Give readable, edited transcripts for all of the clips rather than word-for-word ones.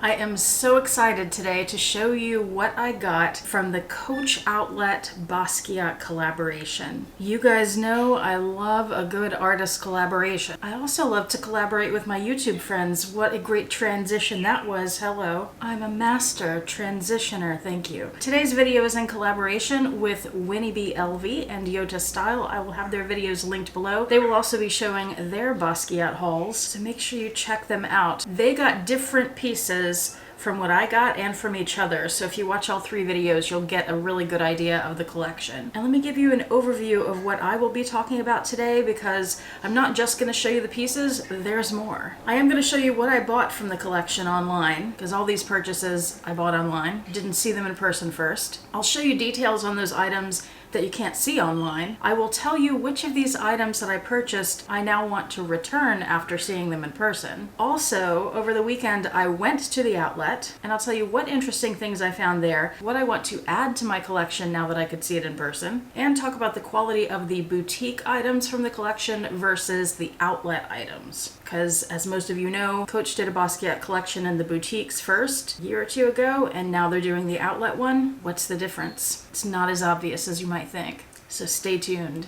I am so excited today to show you what I got from the Coach Outlet Basquiat collaboration. You guys know I love a good artist collaboration. I also love to collaborate with my YouTube friends. What a great transition that was. Hello. I'm a master transitioner, thank you. Today's video is in collaboration with Winnie LV and Yota Style. I will have their videos linked below. They will also be showing their Basquiat hauls, so make sure you check them out. They got different pieces from what I got and from each other, so if you watch all three videos you'll get a really good idea of the collection. And let me give you an overview of what I will be talking about today, because I'm not just going to show you the pieces, there's more. I am going to show you what I bought from the collection online, because all these purchases I bought online. Didn't see them in person first. I'll show you details on those items that you can't see online. I will tell you which of these items that I purchased I now want to return after seeing them in person. Also, over the weekend I went to the outlet, and I'll tell you what interesting things I found there, what I want to add to my collection now that I could see it in person, and talk about the quality of the boutique items from the collection versus the outlet items. Because as most of you know, Coach did a Basquiat collection in the boutiques first a year or two ago, and now they're doing the outlet one. What's the difference? It's not as obvious as you might think. So stay tuned.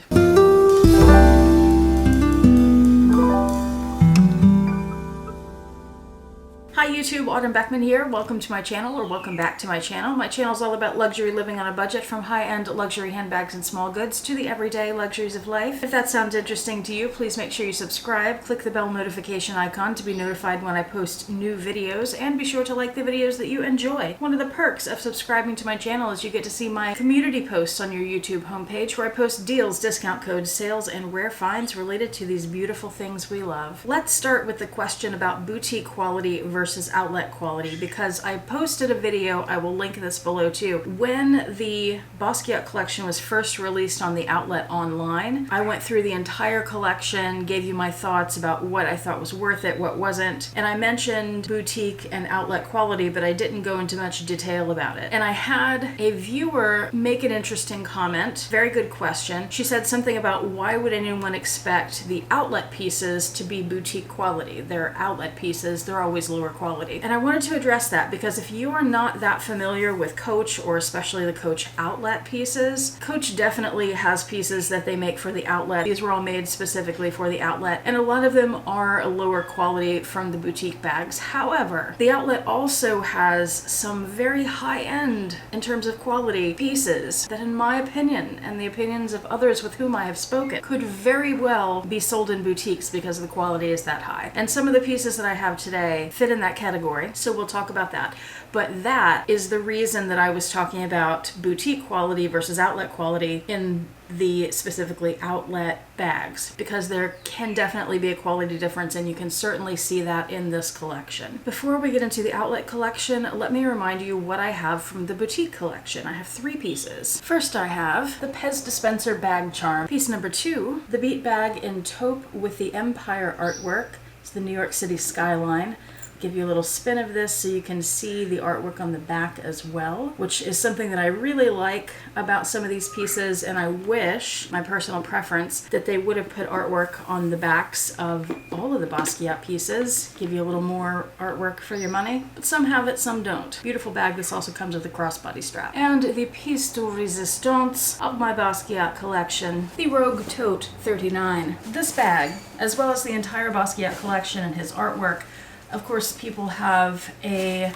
Hi YouTube, Autumn Beckman here. Welcome to my channel, or welcome back to my channel. My channel is all about luxury living on a budget, from high-end luxury handbags and small goods to the everyday luxuries of life. If that sounds interesting to you, please make sure you subscribe, click the bell notification icon to be notified when I post new videos, and be sure to like the videos that you enjoy. One of the perks of subscribing to my channel is you get to see my community posts on your YouTube homepage, where I post deals, discount codes, sales, and rare finds related to these beautiful things we love. Let's start with the question about boutique quality versus outlet quality, because I posted a video, I will link this below too. When the Basquiat collection was first released on the outlet online, I went through the entire collection, gave you my thoughts about what I thought was worth it, what wasn't, and I mentioned boutique and outlet quality, but I didn't go into much detail about it. And I had a viewer make an interesting comment, very good question. She said something about, why would anyone expect the outlet pieces to be boutique quality? They're outlet pieces, they're always lower quality. And I wanted to address that, because if you are not that familiar with Coach, or especially the Coach outlet pieces, Coach definitely has pieces that they make for the outlet. These were all made specifically for the outlet, and a lot of them are lower quality from the boutique bags. However, the outlet also has some very high-end, in terms of quality, pieces that, in my opinion, and the opinions of others with whom I have spoken, could very well be sold in boutiques because the quality is that high. And some of the pieces that I have today fit in that category, so we'll talk about that. But that is the reason that I was talking about boutique quality versus outlet quality in the specifically outlet bags, because there can definitely be a quality difference, and you can certainly see that in this collection. Before we get into the outlet collection, let me remind you what I have from the boutique collection. I have three pieces. First, I have the Pez dispenser bag charm. Piece number 2, the beat bag in taupe with the Empire artwork. It's the New York City skyline. Give you a little spin of this so you can see the artwork on the back as well, which is something that I really like about some of these pieces, and I wish, my personal preference, that they would have put artwork on the backs of all of the Basquiat pieces. Give you a little more artwork for your money, but some have it, some don't. Beautiful bag. This also comes with a crossbody strap. And the piece de resistance of my Basquiat collection, the Rogue Tote 39. This bag, as well as the entire Basquiat collection and his artwork, of course, people have a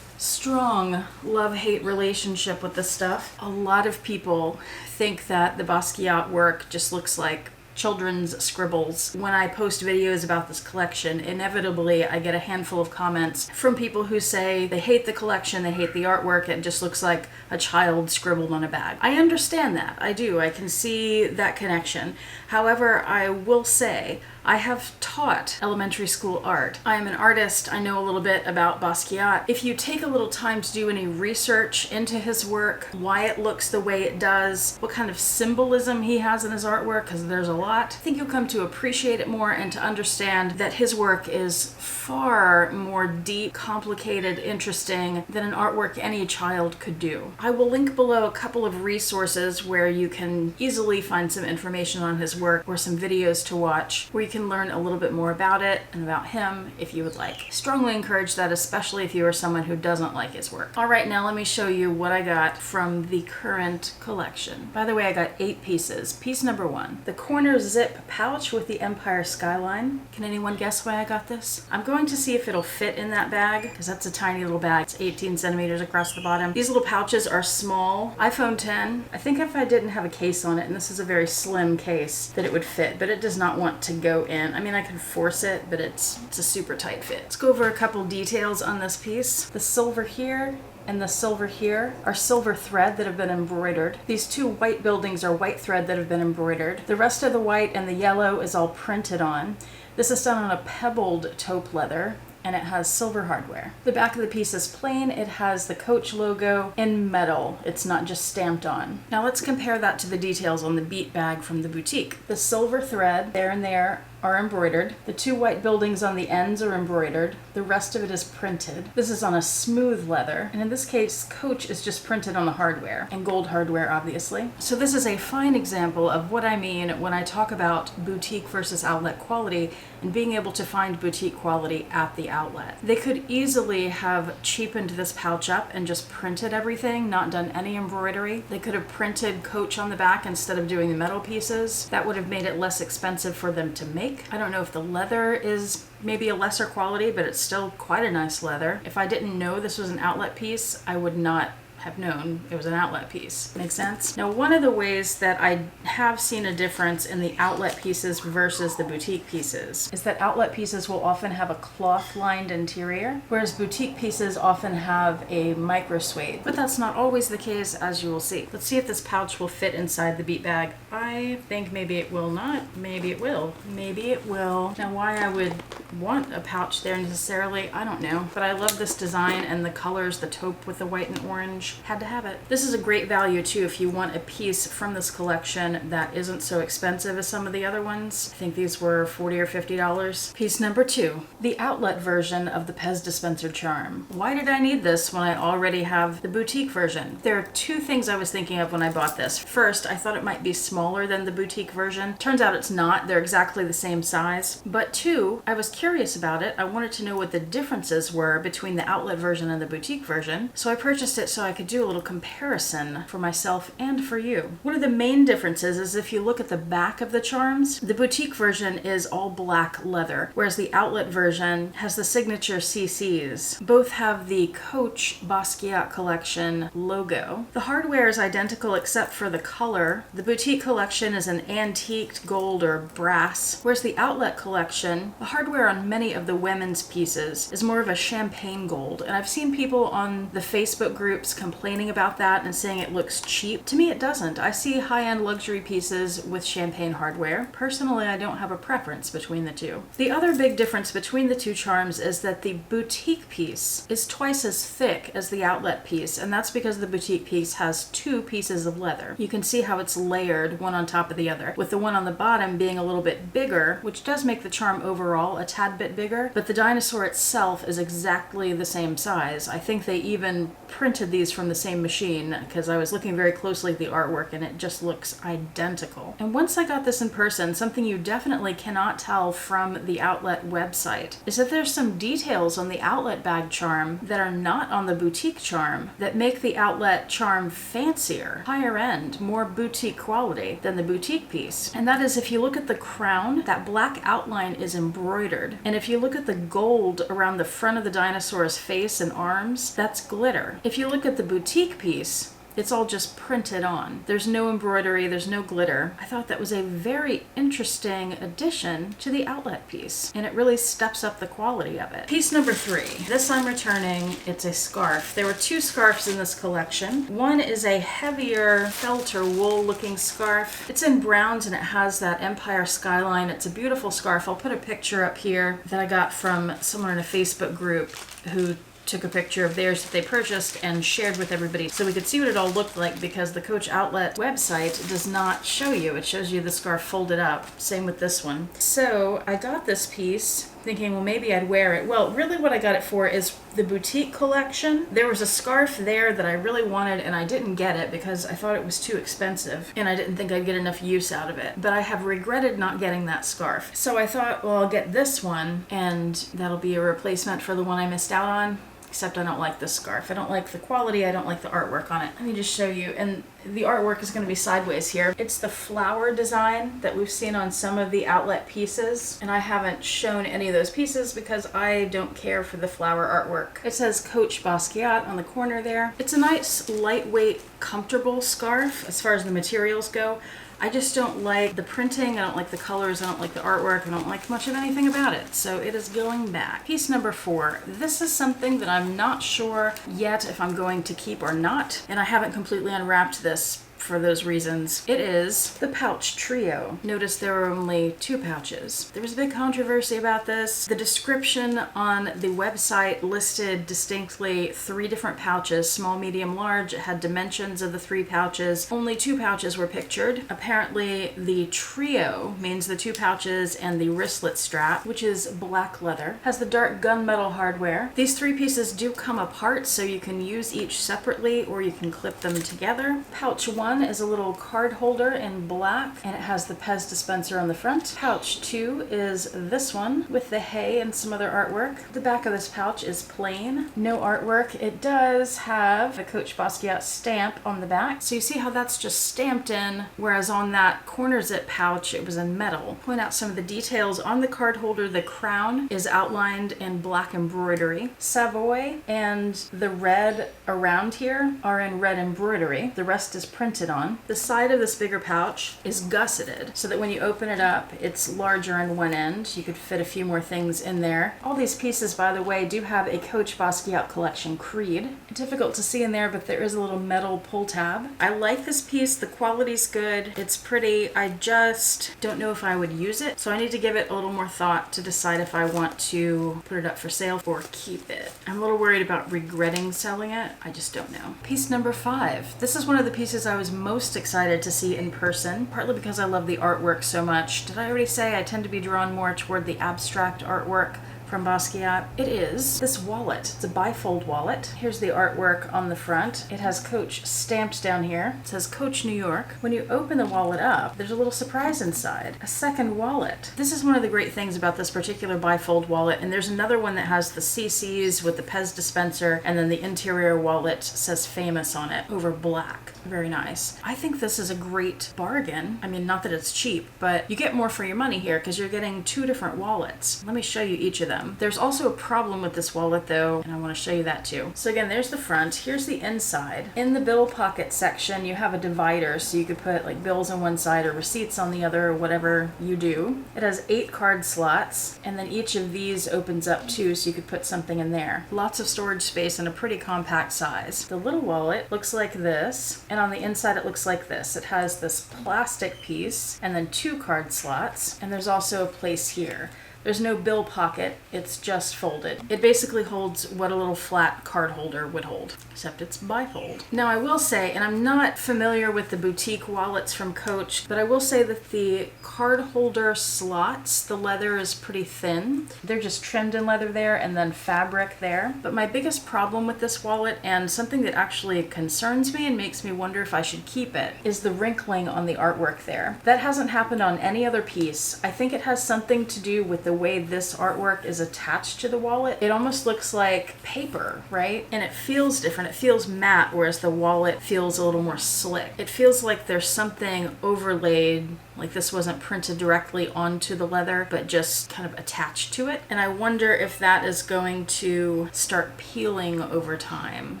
strong love-hate relationship with this stuff. A lot of people think that the Basquiat work just looks like children's scribbles. When I post videos about this collection, inevitably I get a handful of comments from people who say they hate the collection, they hate the artwork, it just looks like a child scribbled on a bag. I understand that. I do. I can see that connection. However, I will say I have taught elementary school art. I am an artist. I know a little bit about Basquiat. If you take a little time to do any research into his work, why it looks the way it does, what kind of symbolism he has in his artwork, because there's a lot, I think you'll come to appreciate it more and to understand that his work is far more deep, complicated, interesting than an artwork any child could do. I will link below a couple of resources where you can easily find some information on his work, or some videos to watch, where you can can learn a little bit more about it and about him if you would like. Strongly encourage that, especially if you are someone who doesn't like his work. All right, now let me show you what I got from the current collection. By the way, I got 8 pieces. Piece number 1, the corner zip pouch with the Empire skyline. Can anyone guess why I got this? I'm going to see if it'll fit in that bag, because that's a tiny little bag. It's 18 centimeters across the bottom. These little pouches are small. iPhone 10. I think if I didn't have a case on it, and this is a very slim case, that it would fit, but it does not want to go in. I mean, I could force it, but it's a super tight fit. Let's go over a couple details on this piece. The silver here and the silver here are silver thread that have been embroidered. These 2 white buildings are white thread that have been embroidered. The rest of the white and the yellow is all printed on. This is done on a pebbled taupe leather, and it has silver hardware. The back of the piece is plain. It has the Coach logo in metal. It's not just stamped on. Now let's compare that to the details on the beat bag from the boutique. The silver thread there and there are embroidered. The 2 white buildings on the ends are embroidered. The rest of it is printed. This is on a smooth leather, and in this case, Coach is just printed on the hardware, and gold hardware, obviously. So this is a fine example of what I mean when I talk about boutique versus outlet quality and being able to find boutique quality at the outlet. They could easily have cheapened this pouch up and just printed everything, not done any embroidery. They could have printed Coach on the back instead of doing the metal pieces. That would have made it less expensive for them to make. I don't know if the leather is maybe a lesser quality, but it's still quite a nice leather. If I didn't know this was an outlet piece, I would not have known it was an outlet piece. Make sense? Now, one of the ways that I have seen a difference in the outlet pieces versus the boutique pieces is that outlet pieces will often have a cloth-lined interior, whereas boutique pieces often have a micro suede. But that's not always the case, as you will see. Let's see if this pouch will fit inside the beat bag. I think maybe it will not. Maybe it will. Maybe it will. Now, why I would want a pouch there necessarily, I don't know. But I love this design and the colors, the taupe with the white and orange. Had to have it. This is a great value too if you want a piece from this collection that isn't so expensive as some of the other ones. I think these were $40 or $50. Piece number 2, the outlet version of the Pez dispenser charm. Why did I need this when I already have the boutique version? There are 2 things I was thinking of when I bought this. First, I thought it might be smaller than the boutique version. Turns out it's not. They're exactly the same size. But 2, I was curious about it. I wanted to know what the differences were between the outlet version and the boutique version. So I purchased it so I could do a little comparison for myself and for you. One of the main differences is if you look at the back of the charms, the boutique version is all black leather, whereas the outlet version has the signature CCs. Both have the Coach Basquiat collection logo. The hardware is identical except for the color. The boutique collection is an antiqued gold or brass, whereas the outlet collection, the hardware on many of the women's pieces is more of a champagne gold. And I've seen people on the Facebook groups complaining about that and saying it looks cheap. To me, it doesn't. I see high-end luxury pieces with champagne hardware. Personally, I don't have a preference between the 2. The other big difference between the 2 charms is that the boutique piece is twice as thick as the outlet piece, and that's because the boutique piece has 2 pieces of leather. You can see how it's layered one on top of the other, with the one on the bottom being a little bit bigger, which does make the charm overall a tad bit bigger, but the dinosaur itself is exactly the same size. I think they even printed these from the same machine because I was looking very closely at the artwork and it just looks identical. And once I got this in person, something you definitely cannot tell from the outlet website is that there's some details on the outlet bag charm that are not on the boutique charm that make the outlet charm fancier, higher end, more boutique quality than the boutique piece. And that is, if you look at the crown, that black outline is embroidered. And if you look at the gold around the front of the dinosaur's face and arms, that's glitter. If you look at the boutique piece, it's all just printed on. There's no embroidery, there's no glitter. I thought that was a very interesting addition to the outlet piece, and it really steps up the quality of it. Piece number 3. This I'm returning. It's a scarf. There were 2 scarves in this collection. One is a heavier felt or wool looking scarf. It's in browns and it has that Empire skyline. It's a beautiful scarf. I'll put a picture up here that I got from someone in a Facebook group who took a picture of theirs that they purchased and shared with everybody so we could see what it all looked like, because the Coach Outlet website does not show you. It shows you the scarf folded up. Same with this one. So I got this piece thinking, well, maybe I'd wear it. Well, really what I got it for is the boutique collection. There was a scarf there that I really wanted and I didn't get it because I thought it was too expensive and I didn't think I'd get enough use out of it. But I have regretted not getting that scarf. So I thought, well, I'll get this one and that'll be a replacement for the one I missed out on. Except I don't like this scarf. I don't like the quality. I don't like the artwork on it. Let me just show you. And the artwork is going to be sideways here. It's the flower design that we've seen on some of the outlet pieces. And I haven't shown any of those pieces because I don't care for the flower artwork. It says Coach Basquiat on the corner there. It's a nice, lightweight, comfortable scarf as far as the materials go. I just don't like the printing, I don't like the colors, I don't like the artwork, I don't like much of anything about it. So it is going back. Piece number 4. This is something that I'm not sure yet if I'm going to keep or not, and I haven't completely unwrapped this for those reasons. It is the pouch trio. Notice there are only 2 pouches. There was a big controversy about this. The description on the website listed distinctly 3 different pouches, small, medium, large. It had dimensions of the 3 pouches. Only 2 pouches were pictured. Apparently the trio means the 2 pouches and the wristlet strap, which is black leather, has the dark gunmetal hardware. These 3 pieces do come apart, so you can use each separately or you can clip them together. Pouch 1 is a little card holder in black and it has the Pez dispenser on the front. Pouch 2 is this one with the hay and some other artwork. The back of this pouch is plain, no artwork. It does have a Coach Basquiat stamp on the back. So you see how that's just stamped in, whereas on that corner zip pouch it was in metal. Point out some of the details on the card holder. The crown is outlined in black embroidery. Savoy and the red around here are in red embroidery. The rest is printed on. The side of this bigger pouch is gusseted so that when you open it up, it's larger in one end. You could fit a few more things in there. All these pieces, by the way, do have a Coach Basquiat collection creed. Difficult to see in there, but there is a little metal pull tab. I like this piece. The quality's good. It's pretty. I just don't know if I would use it, so I need to give it a little more thought to decide if I want to put it up for sale or keep it. I'm a little worried about regretting selling it. I just don't know. Piece number 5. This is one of the pieces I was most excited to see in person, partly because I love the artwork so much. Did I already say I tend to be drawn more toward the abstract artwork from Basquiat? It is this wallet. It's a bifold wallet. Here's the artwork on the front. It has Coach stamped down here. It says Coach New York. When you open the wallet up, there's a little surprise inside. A second wallet. This is one of the great things about this particular bifold wallet, and there's another one that has the CCs with the Pez dispenser, and then the interior wallet says Famous on it over black. Very nice. I think this is a great bargain. I mean, not that it's cheap, but you get more for your money here because you're getting 2 different wallets. Let me show you each of them. There's also a problem with this wallet though, and I want to show you that too. So again, there's the front. Here's the inside. In the bill pocket section, you have a divider, so you could put like bills on one side or receipts on the other, or whatever you do. It has 8 card slots, and then each of these opens up too, so you could put something in there. Lots of storage space and a pretty compact size. The little wallet looks like this, and on the inside it looks like this. It has this plastic piece and then 2 card slots, and there's also a place here. There's no bill pocket, it's just folded. It basically holds what a little flat card holder would hold, except it's bifold. Now I will say, and I'm not familiar with the boutique wallets from Coach, but I will say that the card holder slots, the leather is pretty thin. They're just trimmed in leather there and then fabric there. But my biggest problem with this wallet, and something that actually concerns me and makes me wonder if I should keep it, is the wrinkling on the artwork there. That hasn't happened on any other piece. I think it has something to do with the way this artwork is attached to the wallet. It almost looks like paper, right? And it feels different. It feels matte, whereas the wallet feels a little more slick. It feels like there's something overlaid, like this wasn't printed directly onto the leather, but just kind of attached to it. And I wonder if that is going to start peeling over time.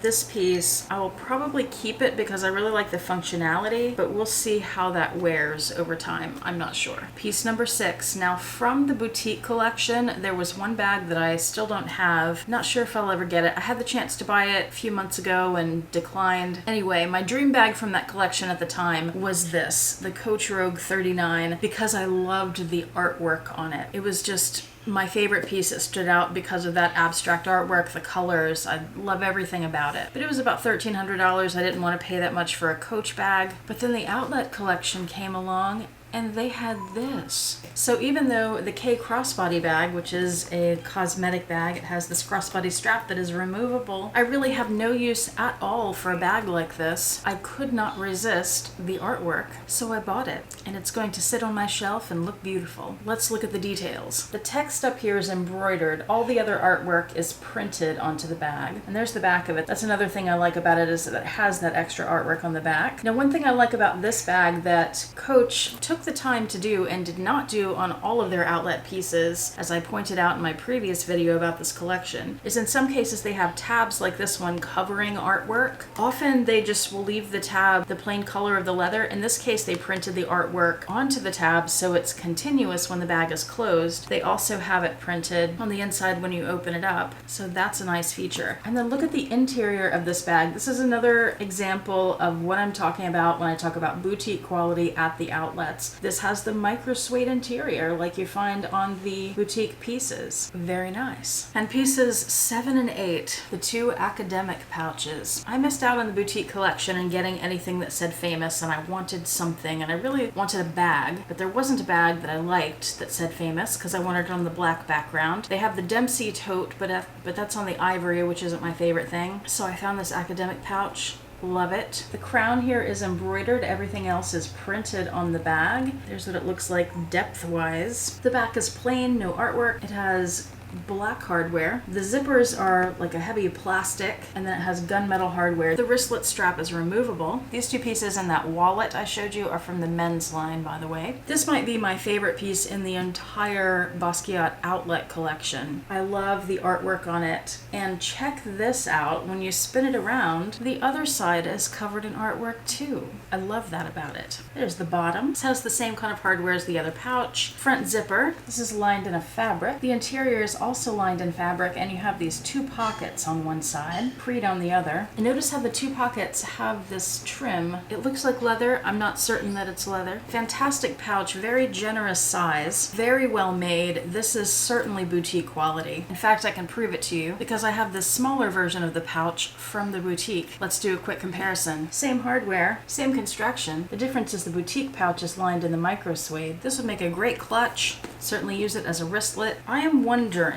This piece, I will probably keep it because I really like the functionality, but we'll see how that wears over time. I'm not sure. Piece number 6. Now from the boutique collection, there was one bag that I still don't have. Not sure if I'll ever get it. I had the chance to buy it a few months ago and declined. Anyway, my dream bag from that collection at the time was this, the Coach Rogue 39, because I loved the artwork on it. It was just my favorite piece. That stood out because of that abstract artwork, the colors. I love everything about it. But it was about $1,300. I didn't want to pay that much for a Coach bag. But then the outlet collection came along, and they had this. So even though the K crossbody bag, which is a cosmetic bag, it has this crossbody strap that is removable, I really have no use at all for a bag like this. I could not resist the artwork, so I bought it, and it's going to sit on my shelf and look beautiful. Let's look at the details. The text up here is embroidered. All the other artwork is printed onto the bag, and there's the back of it. That's another thing I like about it, is that it has that extra artwork on the back. Now, one thing I like about this bag that Coach took the time to do and did not do on all of their outlet pieces, as I pointed out in my previous video about this collection, is in some cases they have tabs like this one covering artwork. Often they just will leave the tab the plain color of the leather. In this case, they printed the artwork onto the tab so it's continuous when the bag is closed. They also have it printed on the inside when you open it up, so that's a nice feature. And then look at the interior of this bag. This is another example of what I'm talking about when I talk about boutique quality at the outlets. This has the micro suede interior like you find on the boutique pieces. Very nice. And pieces 7 and 8, the two academic pouches. I missed out on the boutique collection and getting anything that said famous, and I wanted something, and I really wanted a bag, but there wasn't a bag that I liked that said famous because I wanted it on the black background. They have the Dempsey tote, but that's on the ivory, which isn't my favorite thing. So I found this academic pouch. Love it. The crown here is embroidered. Everything else is printed on the bag. There's what it looks like depth-wise. The back is plain, no artwork. It has black hardware. The zippers are like a heavy plastic, and then it has gunmetal hardware. The wristlet strap is removable. These two pieces and that wallet I showed you are from the men's line, by the way. This might be my favorite piece in the entire Basquiat outlet collection. I love the artwork on it. And check this out. When you spin it around, the other side is covered in artwork too. I love that about it. There's the bottom. This has the same kind of hardware as the other pouch. Front zipper. This is lined in a fabric. The interior is also lined in fabric, and you have these two pockets on one side, creed on the other. And notice how the two pockets have this trim. It looks like leather. I'm not certain that it's leather. Fantastic pouch, very generous size, very well made. This is certainly boutique quality. In fact, I can prove it to you because I have this smaller version of the pouch from the boutique. Let's do a quick comparison. Same hardware, same construction. The difference is the boutique pouch is lined in the micro suede. This would make a great clutch. Certainly use it as a wristlet. I am wondering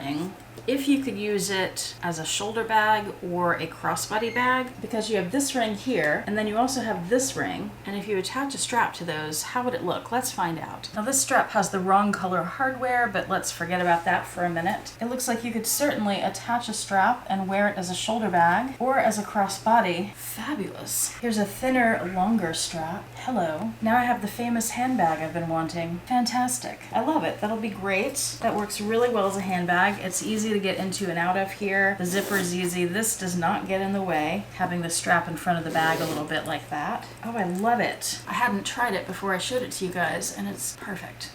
if you could use it as a shoulder bag or a crossbody bag, because you have this ring here, and then you also have this ring, and if you attach a strap to those, how would it look? Let's find out. Now this strap has the wrong color hardware, but let's forget about that for a minute. It looks like you could certainly attach a strap and wear it as a shoulder bag or as a crossbody. Fabulous. Here's a thinner, longer strap. Hello. Now I have the famous handbag I've been wanting. Fantastic. I love it. That'll be great. That works really well as a handbag. It's easy to get into and out of here. The zipper is easy. This does not get in the way, having the strap in front of the bag a little bit like that. Oh, I love it. I hadn't tried it before I showed it to you guys, and it's perfect.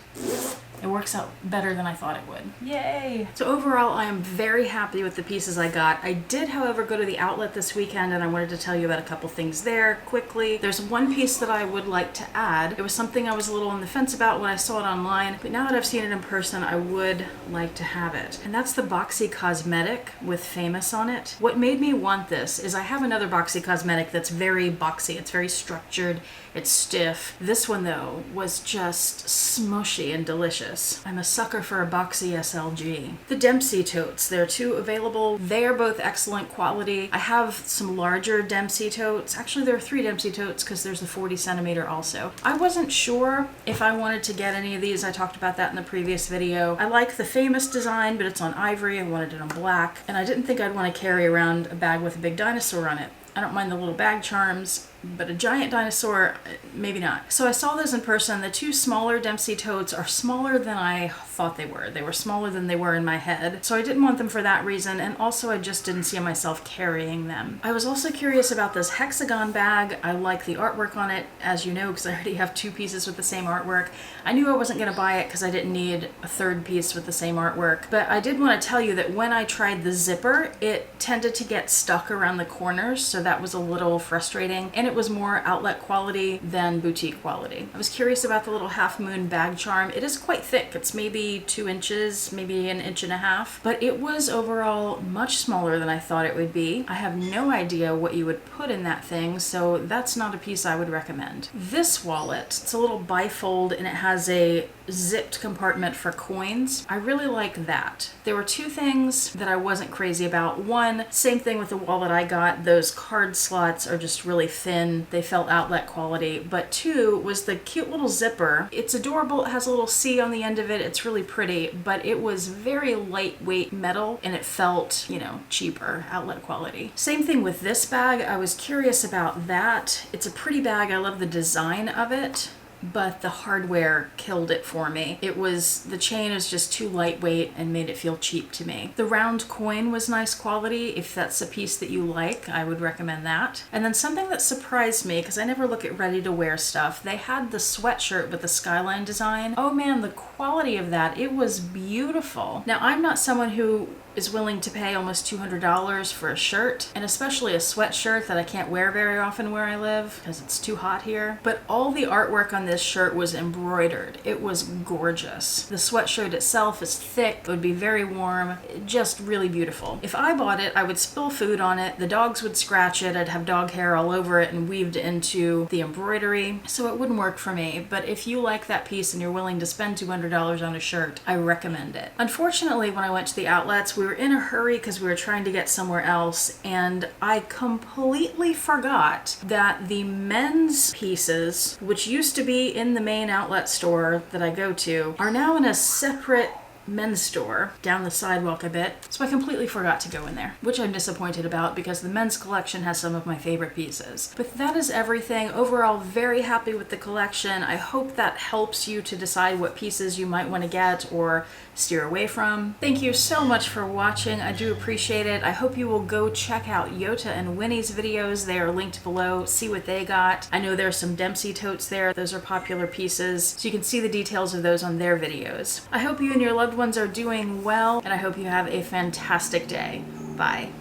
It works out better than I thought it would. Yay! So overall, I am very happy with the pieces I got. I did, however, go to the outlet this weekend, and I wanted to tell you about a couple things there quickly. There's one piece that I would like to add. It was something I was a little on the fence about when I saw it online, but now that I've seen it in person, I would like to have it. And that's the boxy Cosmetic with Famous on it. What made me want this is I have another boxy Cosmetic that's very boxy. It's very structured. It's stiff. This one, though, was just smushy and delicious. I'm a sucker for a boxy SLG. The Dempsey totes, there are two available. They are both excellent quality. I have some larger Dempsey totes. Actually, there are 3 Dempsey totes because there's the 40 centimeter also. I wasn't sure if I wanted to get any of these. I talked about that in the previous video. I like the Famous design, but it's on ivory. I wanted it on black. And I didn't think I'd want to carry around a bag with a big dinosaur on it. I don't mind the little bag charms, but a giant dinosaur, maybe not. So I saw those in person. The 2 smaller Dempsey totes are smaller than I thought they were. They were smaller than they were in my head. So I didn't want them for that reason, and also I just didn't see myself carrying them. I was also curious about this hexagon bag. I like the artwork on it, as you know, because I already have 2 pieces with the same artwork. I knew I wasn't going to buy it because I didn't need a 3rd piece with the same artwork, but I did want to tell you that when I tried the zipper, it tended to get stuck around the corners, so that was a little frustrating, and it was more outlet quality than boutique quality. I was curious about the little half moon bag charm. It is quite thick. It's maybe 2 inches, maybe an inch and a half, but it was overall much smaller than I thought it would be. I have no idea what you would put in that thing, so that's not a piece I would recommend. This wallet, it's a little bifold and it has a zipped compartment for coins. I really like that. There were 2 things that I wasn't crazy about. One, same thing with the wallet I got, those card slots are just really thin. They felt outlet quality. But 2 was the cute little zipper. It's adorable. It has a little C on the end of it. It's really pretty, but it was very lightweight metal and it felt, you know, cheaper, outlet quality. Same thing with this bag. I was curious about that. It's a pretty bag. I love the design of it, but the hardware killed it for me. The chain is just too lightweight and made it feel cheap to me. The round coin was nice quality. If that's a piece that you like, I would recommend that. And then something that surprised me, because I never look at ready to wear stuff, they had the sweatshirt with the skyline design. Oh man, the quality of that, it was beautiful. Now, I'm not someone who is willing to pay almost $200 for a shirt, and especially a sweatshirt that I can't wear very often where I live because it's too hot here. But all the artwork on this shirt was embroidered. It was gorgeous. The sweatshirt itself is thick, it would be very warm, just really beautiful. If I bought it, I would spill food on it, the dogs would scratch it, I'd have dog hair all over it and weaved into the embroidery, so it wouldn't work for me. But if you like that piece and you're willing to spend $200 on a shirt, I recommend it. Unfortunately, when I went to the outlets, we were in a hurry because we were trying to get somewhere else, and I completely forgot that the men's pieces, which used to be in the main outlet store that I go to, are now in a separate men's store down the sidewalk a bit, so I completely forgot to go in there, which I'm disappointed about because the men's collection has some of my favorite pieces. But that is everything. Overall, very happy with the collection. I hope that helps you to decide what pieces you might want to get or steer away from. Thank you so much for watching. I do appreciate it. I hope you will go check out Yota and Winnie's videos. They are linked below. See what they got. I know there's some Dempsey totes there. Those are popular pieces, so you can see the details of those on their videos. I hope you and your loved ones are doing well, and I hope you have a fantastic day. Bye.